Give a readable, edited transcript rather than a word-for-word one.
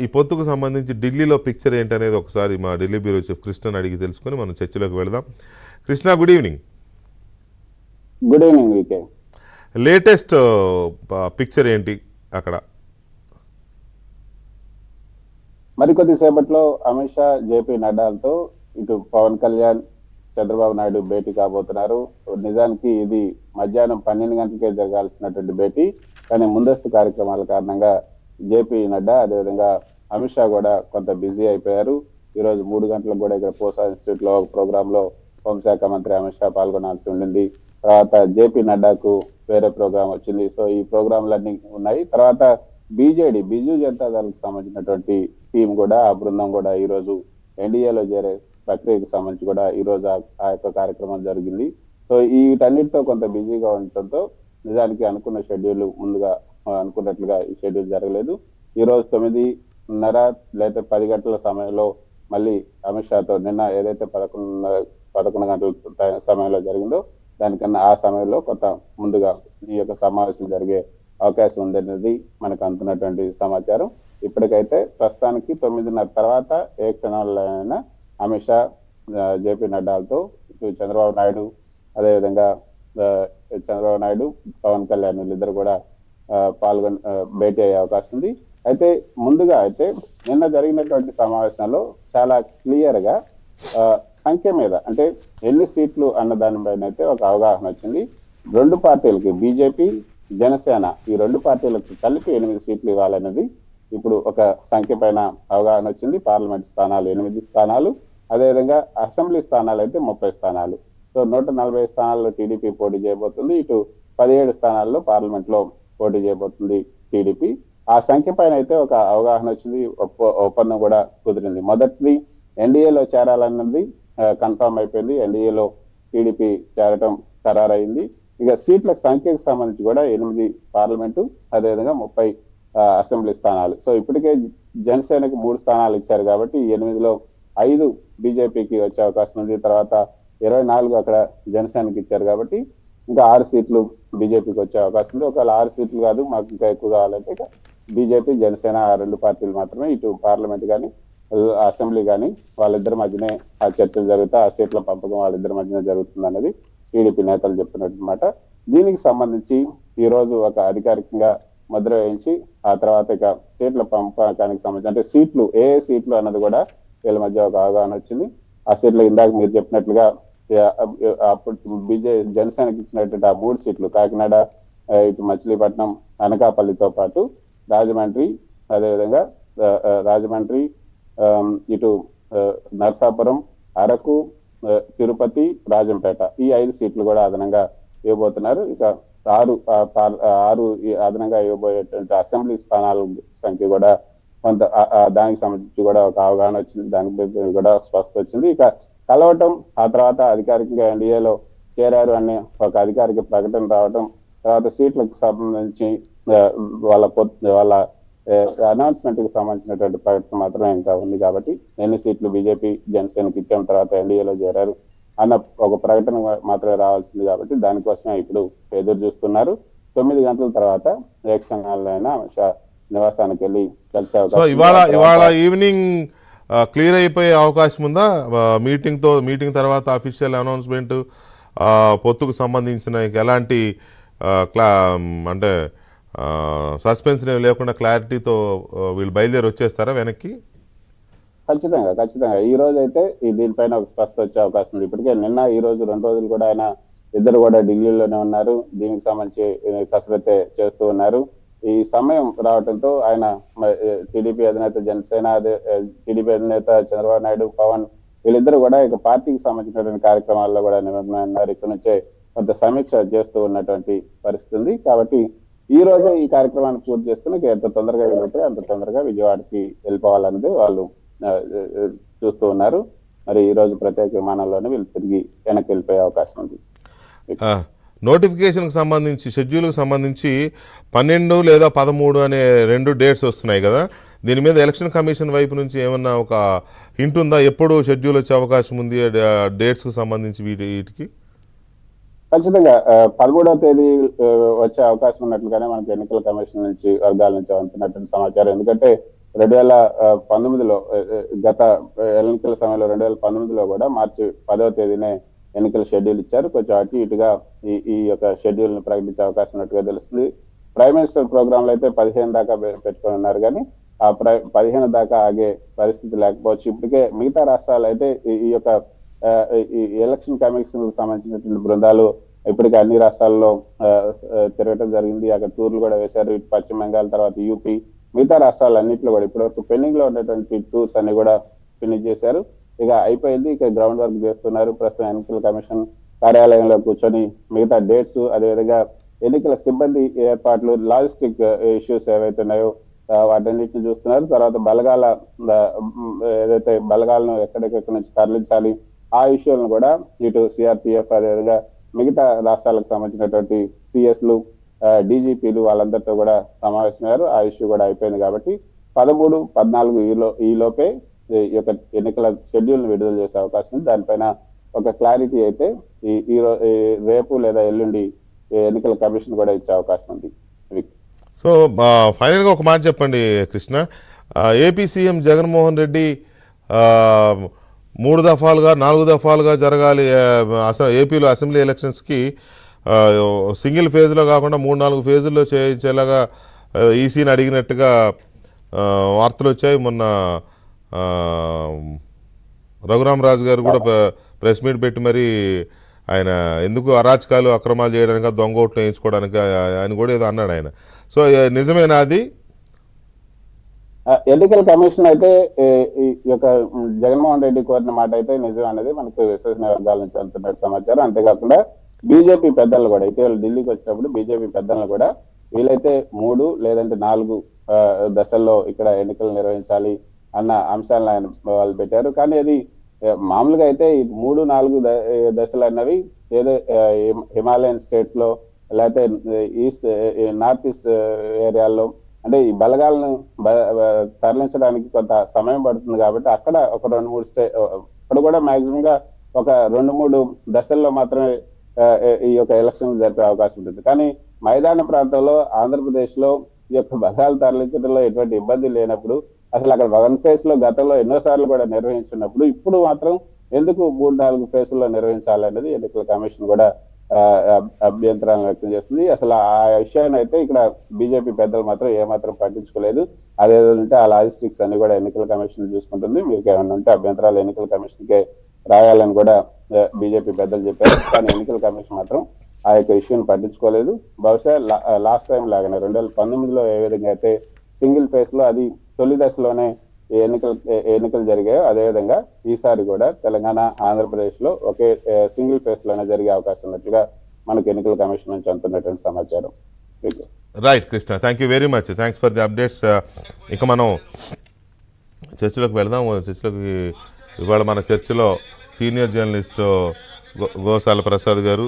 ఈ పొత్తుకు సంబంధించి ఢిల్లీలో పిక్చర్ ఏంటనేది ఒకసారి మా ఢిల్లీ బ్యూరో చీఫ్ కృష్ణని అడిగి తెలుసుకొని మనం చర్చలోకి వెళదాం. Krishna, good evening. Good evening V K. Latest picture ఏంటి అక్కడ? మరికొద్దిసేపట్లో అమిత్ షా, జేపీ నడ్డాలతో ఇటు పవన్ కళ్యాణ్, చంద్రబాబు నాయుడు భేటీ కాబోతున్నారు. నిజానికి ఇది మధ్యాహ్నం 12 గంటలకే జరగాల్సినటువంటి భేటీ, కానీ ముందస్తు కార్యక్రమాల కారణంగా జేపీ నడ్డా అదేవిధంగా అమిత్ షా కూడా కొంత బిజీ అయిపోయారు. ఈరోజు 3 గంటలకు కూడా ఇక్కడ పోసా ఇన్స్టిట్యూట్ లో ప్రోగ్రామ్ లో హోంశాఖ మంత్రి అమిత్ షా పాల్గొనాల్సి ఉండింది. తర్వాత జేపీ నడ్డాకు వేరే ప్రోగ్రామ్ వచ్చింది. సో ఈ ప్రోగ్రాంలన్నీ ఉన్నాయి. తర్వాత బీజేడీ, బిజు జనతా దళకు సంబంధించినటువంటి టీం కూడా, ఆ బృందం కూడా ఈ రోజు ఎన్డీఏలో చేరే ప్రక్రియకు సంబంధించి కూడా ఈ రోజు ఆ యొక్క కార్యక్రమం జరిగింది. సో వీటన్నిటితో కొంత బిజీగా ఉండటంతో నిజానికి అనుకున్న షెడ్యూల్ ముందుగా అనుకున్నట్లుగా ఈ షెడ్యూల్ జరగలేదు. ఈ రోజు 9:30 లేదా 10 గంటల సమయంలో మళ్ళీ అమిత్ షాతో నిన్న ఏదైతే 11 గంటల సమయంలో జరిగిందో దానికన్నా ఆ సమయంలో కొంత ముందుగా ఈ యొక్క సమావేశం జరిగే అవకాశం ఉందనేది మనకు అందుతున్నటువంటి సమాచారం. ఇప్పటికైతే ప్రస్తుతానికి 9:30 తర్వాత ఏ క్షణాలైనా అమిత్ షా, జేపీ నడ్డాలతో చంద్రబాబు నాయుడు, అదేవిధంగా చంద్రబాబు నాయుడు, పవన్ కళ్యాణ్ వీళ్ళిద్దరు కూడా భేటీ అయ్యే అవకాశం ఉంది. అయితే ముందుగా అయితే నిన్న జరిగినటువంటి సమావేశంలో చాలా క్లియర్ గా సంఖ్య మీద, అంటే ఎన్ని సీట్లు అన్న దానిపైన అయితే ఒక అవగాహన వచ్చింది. 2 పార్టీలకి, బీజేపీ, జనసేన, ఈ 2 పార్టీలకు కలిపి 8 సీట్లు ఇవ్వాలనేది ఇప్పుడు ఒక సంఖ్య పైన అవగాహన వచ్చింది. పార్లమెంట్ స్థానాలు 8 స్థానాలు, అదేవిధంగా అసెంబ్లీ స్థానాలు అయితే 30 స్థానాలు. సో 140 స్థానాల్లో టీడీపీ పోటీ చేయబోతుంది. ఇటు 17 స్థానాల్లో పార్లమెంట్ లో పోటీ చేయబోతుంది టీడీపీ. ఆ సంఖ్య పైన అయితే ఒక అవగాహన వచ్చింది, ఒప్పందం కూడా కుదిరింది. మొదటిది ఎన్డీఏలో చేరాలన్నది కన్ఫర్మ్ అయిపోయింది. ఎన్డీఏలో టీడీపీ చేరటం ఖరారైంది. ఇక సీట్ల సంఖ్యకు సంబంధించి కూడా 8 పార్లమెంటు, అదేవిధంగా 30 అసెంబ్లీ స్థానాలు. సో ఇప్పటికే జనసేనకి 3 స్థానాలు ఇచ్చారు కాబట్టి 8లో 5 బీజేపీకి వచ్చే అవకాశం ఉంది. తర్వాత 24 అక్కడ జనసేనకి ఇచ్చారు కాబట్టి ఇంకా 6 సీట్లు బీజేపీకి వచ్చే అవకాశం ఉంది. ఒకవేళ 6 సీట్లు కాదు, మాకు ఇంకా ఎక్కువ కావాలంటే ఇక బీజేపీ, జనసేన ఆ 2 పార్టీలు మాత్రమే ఇటు పార్లమెంట్ కానీ అసెంబ్లీ కానీ వాళ్ళిద్దరి మధ్యనే ఆ చర్చలు జరుగుతాయి. ఆ సీట్ల పంపకం వాళ్ళిద్దరి మధ్యనే జరుగుతుంది అన్నది టీడీపీ నేతలు చెప్తున్నమాట. దీనికి సంబంధించి ఈ రోజు ఒక అధికారికంగా ముద్ర వేయించి ఆ తర్వాత ఇక సీట్ల పంపకానికి సంబంధించి, అంటే సీట్లు ఏ సీట్లు అన్నది కూడా వీళ్ళ మధ్య ఒక అవగాహన వచ్చింది. ఆ సీట్లు ఇందాక మీరు చెప్పినట్లుగా అప్పుడు జనసేనకి ఇచ్చినటువంటి ఆ 3 సీట్లు కాకినాడ, ఇటు మచిలీపట్నం, అనకాపల్లితో పాటు రాజమండ్రి, అదేవిధంగా రాజమండ్రి, ఇటు నర్సాపురం, అరకు, తిరుపతి, రాజంపేట, ఈ 5 సీట్లు కూడా అదనంగా ఇవ్వబోతున్నారు. ఇక 6 అదనంగా ఇవ్వబోయేటువంటి అసెంబ్లీ స్థానాల సంఖ్య కూడా కొంత దానికి సంబంధించి కూడా ఒక అవగాహన వచ్చింది. దానికి కూడా స్పష్టత వచ్చింది. ఇక కలవటం, ఆ తర్వాత అధికారికంగా ఎన్డీఏలో చేరారు అనే ఒక అధికారిక ప్రకటన రావటం, తర్వాత సీట్లకు సంబంధించి వాళ్ళ అనౌన్స్మెంట్ కి సంబంధించినటువంటి ప్రకటన మాత్రమే ఇంకా ఉంది. కాబట్టి ఎన్ని సీట్లు బీజేపీ, జనసేనకి ఇచ్చాం, తర్వాత ఎన్డీఏలో చేరారు అన్న ఒక ప్రకటన మాత్రమే రావాల్సింది. కాబట్టి దానికోసమే ఇప్పుడు ఎదురు చూస్తున్నారు. 9 గంటల తర్వాత ఏ క్షణాలైనా అమిత్ షా నివాసానికి వెళ్ళి కలిసే అవకాశం. ఇవాళ ఈవినింగ్ క్లియర్ అయిపోయే అవకాశం ఉందా? మీటింగ్ తర్వాత అఫీషియల్ అనౌన్స్మెంట్, పొత్తుకు సంబంధించిన ఎలాంటి అంటే సస్పెన్స్ లేకుండా క్లారిటీతో వీళ్ళు బయలుదేరి వచ్చేస్తారా వెనక్కి? ఖచ్చితంగా ఈ రోజు అయితే దీనిపైన ఒక స్పష్టత వచ్చే అవకాశం ఉంది. ఇప్పటికే నిన్న, ఈ రోజు 2 రోజులు కూడా ఆయన ఇద్దరు కూడా ఢిల్లీలోనే ఉన్నారు. దీనికి సంబంధించి కసరత్తే చేస్తూ ఉన్నారు. ఈ సమయం రావడంతో ఆయన టీడీపీ అధినేత, జనసేన టీడీపీ అధినేత చంద్రబాబు నాయుడు, పవన్ వీళ్ళిద్దరు కూడా ఇక పార్టీకి సంబంధించినటువంటి కార్యక్రమాల్లో కూడా నిమగ్నమన్నారు. ఇక్కడ నుంచే కొంత సమీక్ష చేస్తూ ఉన్నటువంటి పరిస్థితి ఉంది. కాబట్టి ఈ రోజు ఈ కార్యక్రమాన్ని పూర్తి చేసుకుని ఎంత తొందరగా వెళ్తే అంత తొందరగా విజయవాడకి వెళ్ళిపోవాలన్నది వాళ్ళు చూస్తూ ఉన్నారు. మరి ఈ రోజు ప్రత్యేక విమానంలోనే వీళ్ళు తిరిగి వెనక్కి వెళ్ళిపోయే అవకాశం ఉంది. నోటిఫికేషన్కి సంబంధించి, షెడ్యూల్కి సంబంధించి 12 లేదా 13 అనే 2 డేట్స్ వస్తున్నాయి కదా, దీని మీద ఎలక్షన్ కమిషన్ వైపు నుంచి ఏమన్నా ఒక హింట్ ఉందా? ఎప్పుడు షెడ్యూల్ వచ్చే అవకాశం ఉంది డేట్స్కి సంబంధించి వీటికి? ఖచ్చితంగా 13వ తేదీ వచ్చే అవకాశం ఉన్నట్లుగానే మనకి ఎన్నికల కమిషన్ నుంచి వర్గాల నుంచి అందుతున్నటువంటి సమాచారం. ఎందుకంటే 2019లో గత ఎన్నికల సమయంలో 2019లో కూడా మార్చి 10వ తేదీనే ఎన్నికల షెడ్యూల్ ఇచ్చారు. కొంచెం అటు ఇటుగా ఈ యొక్క షెడ్యూల్ ని ప్రకటించే అవకాశం ఉన్నట్టుగా తెలుస్తుంది. ప్రైమ్ మినిస్టర్ ప్రోగ్రాంలు అయితే 15 దాకా పెట్టుకొని ఉన్నారు, కానీ ఆ 15 దాకా ఆగే పరిస్థితి లేకపోవచ్చు. ఇప్పటికే మిగతా రాష్ట్రాలు అయితే ఈ యొక్క ఈ ఎలక్షన్ కమిషన్ సంబంధించినటువంటి బృందాలు ఇప్పటికే అన్ని రాష్ట్రాల్లో తిరగటం జరిగింది. అక్కడ టూర్లు కూడా వేశారు. ఇటు పశ్చిమ బెంగాల్, తర్వాత యూపీ, మిగతా రాష్ట్రాలన్నింటిలో కూడా ఇప్పటివరకు పెండింగ్ లో ఉన్నటువంటి టూర్స్ అన్ని కూడా ఫినిష్ చేశారు. ఇక అయిపోయింది, ఇక గ్రౌండ్ వర్క్ చేస్తున్నారు. ప్రస్తుతం ఎన్నికల కమిషన్ కార్యాలయంలో కూర్చొని మిగతా డేట్స్, అదేవిధంగా ఎన్నికల సిబ్బంది ఏర్పాట్లు, లాజిస్టిక్ ఇష్యూస్ ఏవైతే ఉన్నాయో వాటన్నిటిని చూస్తున్నారు. తర్వాత బలగాల ఏదైతే బలగాలను ఎక్కడెక్కడి నుంచి తరలించాలి ఆ ఇష్యూలను కూడా ఇటు సిఆర్పిఎఫ్, అదేవిధంగా మిగతా రాష్ట్రాలకు సంబంధించినటువంటి సిఎస్లు, డీజీపీలు వాళ్ళందరితో కూడా సమావేశమయ్యారు. ఆ ఇష్యూ కూడా అయిపోయింది. కాబట్టి 13, 14 ఈ లోపే ఈ యొక్క ఎన్నికల షెడ్యూల్ ని విడుదల చేసే అవకాశం ఉంది. దానిపైన ఒక క్లారిటీ అయితే ఈ రేపు లేదా ఎల్లుండి ఎన్నికల కమిషన్ కూడా ఇచ్చే అవకాశం ఉంది. సో ఫైనల్గా ఒక మాట చెప్పండి కృష్ణ, ఏపీ సీఎం జగన్మోహన్ రెడ్డి 3 దఫాలుగా 4 దఫాలుగా జరగాలి ఏపీలో అసెంబ్లీ ఎలక్షన్స్కి, సింగిల్ ఫేజ్లో కాకుండా 3-4 ఫేజుల్లో చేయించేలాగా ఈసీని అడిగినట్టుగా వార్తలు వచ్చాయి. మొన్న రఘురామరాజు గారు కూడా ప్రెస్ మీట్ పెట్టి మరి ఆయన ఎందుకు అరాచకాలు అక్రమాలు చేయడానికి, దొంగ ఓట్లు వేయించుకోవడానికి ఆయన కూడా ఏదో అన్నాడు ఆయన. సో నిజమేనా అది? ఎన్నికల కమిషన్ అయితే ఈ యొక్క జగన్మోహన్ రెడ్డి కోరిన మాట అయితే నిజం అనేది మనకు విశ్వసనీయ వర్గాల నుంచి అందుతున్న సమాచారం. అంతేకాకుండా బీజేపీ పెద్దలు కూడా ఇటీవల ఢిల్లీకి వచ్చినప్పుడు బీజేపీ పెద్దలను కూడా వీలైతే 3 లేదంటే 4 దశల్లో ఇక్కడ ఎన్నికలు నిర్వహించాలి అన్న అంశాలను ఆయన వాళ్ళు పెట్టారు. కానీ అది మామూలుగా అయితే 3-4 దశలు అన్నవి ఏదో హిమాలయన్ స్టేట్స్ లో లేకపోతే నార్త్ ఈస్ట్ ఏరియాల్లో, అంటే ఈ బలగాలను తరలించడానికి కొంత సమయం పడుతుంది. కాబట్టి అక్కడ ఒక 2-3 అక్కడ కూడా మాక్సిమం గా ఒక 2-3 దశల్లో మాత్రమే ఈ యొక్క ఎలక్షన్ జరిపే అవకాశం ఉంటుంది. కానీ మైదాన ప్రాంతంలో ఆంధ్రప్రదేశ్ లో ఈ యొక్క బలగాలు తరలించడంలో ఎటువంటి ఇబ్బంది లేనప్పుడు, అసలు అక్కడ 1 ఫేజ్ లో గతంలో ఎన్నోసార్లు కూడా నిర్వహించినప్పుడు ఇప్పుడు మాత్రం ఎందుకు 3-4 ఫేజుల్లో నిర్వహించాలనేది ఎన్నికల కమిషన్ కూడా అభ్యంతరాలను వ్యక్తం చేస్తుంది. అసలు ఆ విషయాన్ని అయితే ఇక్కడ బీజేపీ పెద్దలు మాత్రం ఏమాత్రం పట్టించుకోలేదు. అదేంటే ఆ లాజిస్టిక్స్ అన్ని కూడా ఎన్నికల కమిషన్ చూసుకుంటుంది. మీకు ఏమైనా ఉంటే అభ్యంతరాలు ఎన్నికల కమిషన్ కే రాయాలని కూడా బీజేపీ పెద్దలు చెప్పారు. కానీ ఎన్నికల కమిషన్ మాత్రం ఆ యొక్క ఇష్యూని పట్టించుకోలేదు. బహుశా లాస్ట్ టైం లాగానే 2019లో ఏ విధంగా అయితే సింగిల్ ఫేజ్ లో అది తొలి దశలోనే ఎన్నికలు జరిగాయో అదేవిధంగా ఈసారి కూడా తెలంగాణ, ఆంధ్రప్రదేశ్ లో ఒకే సింగిల్ ఫేజ్ లోనే జరిగే అవకాశం ఉన్నట్లుగా మనకు ఎన్నికల కమిషన్ నుంచి అందుతున్నటువంటి సమాచారం. Right Krishna, thank you very much, thanks for the updates. ఇక మనం చర్చలోకి వెళ్దాం. చర్చలోకి ఇవాళ మన చర్చలో సీనియర్ జర్నలిస్ట్ గోసాల ప్రసాద్ గారు,